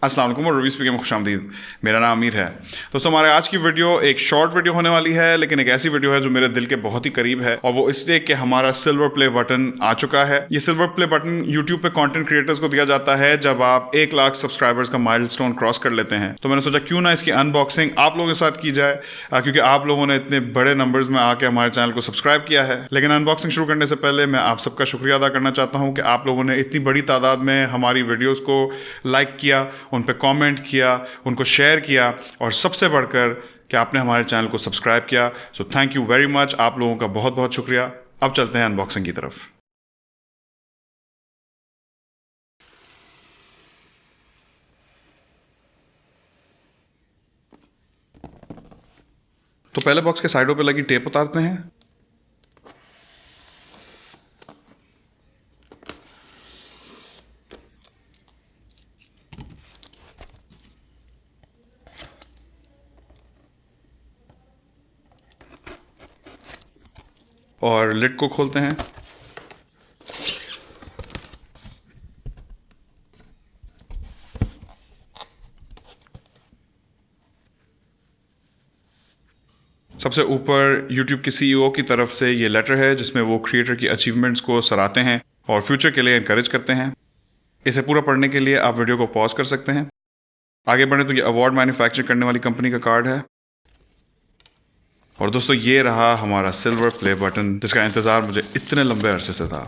अस्सलाम वालेकुम और रिव्यू स्पीकिंग में खुशामदीद। मेरा नाम अमीर है। दोस्तों, हमारे आज की वीडियो एक शॉर्ट वीडियो होने वाली है, लेकिन एक ऐसी वीडियो है जो मेरे दिल के बहुत ही करीब है, और वो इसलिए कि हमारा सिल्वर प्ले बटन आ चुका है। ये सिल्वर प्ले बटन यूट्यूब पे कंटेंट क्रिएटर्स को दिया जाता है जब आप 1 लाख सब्सक्राइबर्स का माइलस्टोन क्रॉस कर लेते हैं। तो मैंने सोचा क्यों ना इसकी अनबॉक्सिंग आप लोगों के साथ की जाए, क्योंकि आप लोगों ने इतने बड़े नंबर्स में आके हमारे चैनल को सब्सक्राइब किया है। लेकिन अनबॉक्सिंग शुरू करने से पहले मैं आप सबका शुक्रिया अदा करना चाहता हूँ कि आप लोगों ने इतनी बड़ी तादाद में हमारी वीडियोज़ को लाइक किया, उन पर कॉमेंट किया, उनको शेयर किया, और सबसे बढ़कर कि आपने हमारे चैनल को सब्सक्राइब किया। So thank you very much, आप लोगों का बहुत बहुत शुक्रिया। अब चलते हैं अनबॉक्सिंग की तरफ। तो पहले बॉक्स के साइडों पे लगी टेप उतारते हैं। और लिड को खोलते हैं। सबसे ऊपर YouTube के CEO की तरफ से ये लेटर है जिसमें वो क्रिएटर की अचीवमेंट्स को सराहते हैं और फ्यूचर के लिए इनकरेज करते हैं। इसे पूरा पढ़ने के लिए आप वीडियो को पॉज कर सकते हैं। आगे बढ़े तो ये अवार्ड मैन्युफैक्चर करने वाली कंपनी का कार्ड है। और दोस्तों, ये रहा हमारा सिल्वर प्ले बटन जिसका इंतज़ार मुझे इतने लंबे अरसे से था।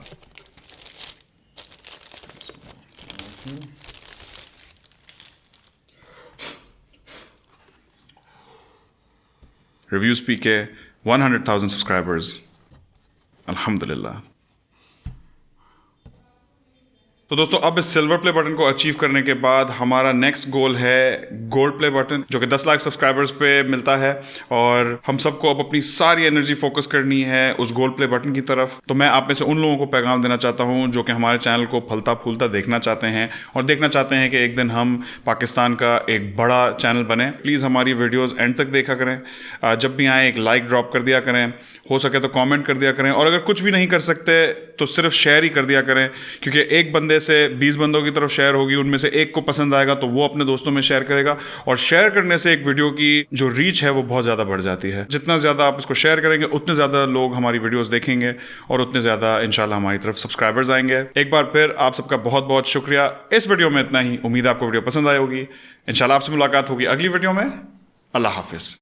रिव्यूज पी के 100,000 सब्सक्राइबर्स, अल्हम्दुलिल्लाह। तो दोस्तों, अब इस सिल्वर प्ले बटन को अचीव करने के बाद हमारा नेक्स्ट गोल है गोल्ड प्ले बटन, जो कि 10 लाख सब्सक्राइबर्स पे मिलता है। और हम सबको अब अपनी सारी एनर्जी फोकस करनी है उस गोल्ड प्ले बटन की तरफ। तो मैं आप में से उन लोगों को पैगाम देना चाहता हूं जो कि हमारे चैनल को फलता फूलता देखना चाहते हैं और देखना चाहते हैं कि एक दिन हम पाकिस्तान का एक बड़ा चैनल बने। प्लीज़ हमारी वीडियोज़ एंड तक देखा करें। जब भी आए एक लाइक ड्रॉप कर दिया करें, हो सके तो कॉमेंट कर दिया करें, और अगर कुछ भी नहीं कर सकते तो सिर्फ शेयर ही कर दिया करें, क्योंकि एक बंदे से 20 बंदों की तरफ शेयर होगी, उनमें से एक को पसंद आएगा तो वो अपने दोस्तों में शेयर करेगा, और शेयर करने से एक वीडियो की जो रीच है वो बहुत ज़्यादा बढ़ जाती है। जितना ज़्यादा आप इसको शेयर करेंगे उतने ज़्यादा लोग हमारी वीडियोस देखेंगे और उतने ज़्यादा इंशाल्लाह हमारी तरफ सब्सक्राइबर्स आएंगे। एक बार फिर आप सबका बहुत बहुत शुक्रिया। इस वीडियो में इतना ही। उम्मीद है आपको वीडियो पसंद आई होगी। इंशाल्लाह आपसे मुलाकात होगी अगली वीडियो में। अल्लाह हाफिज़।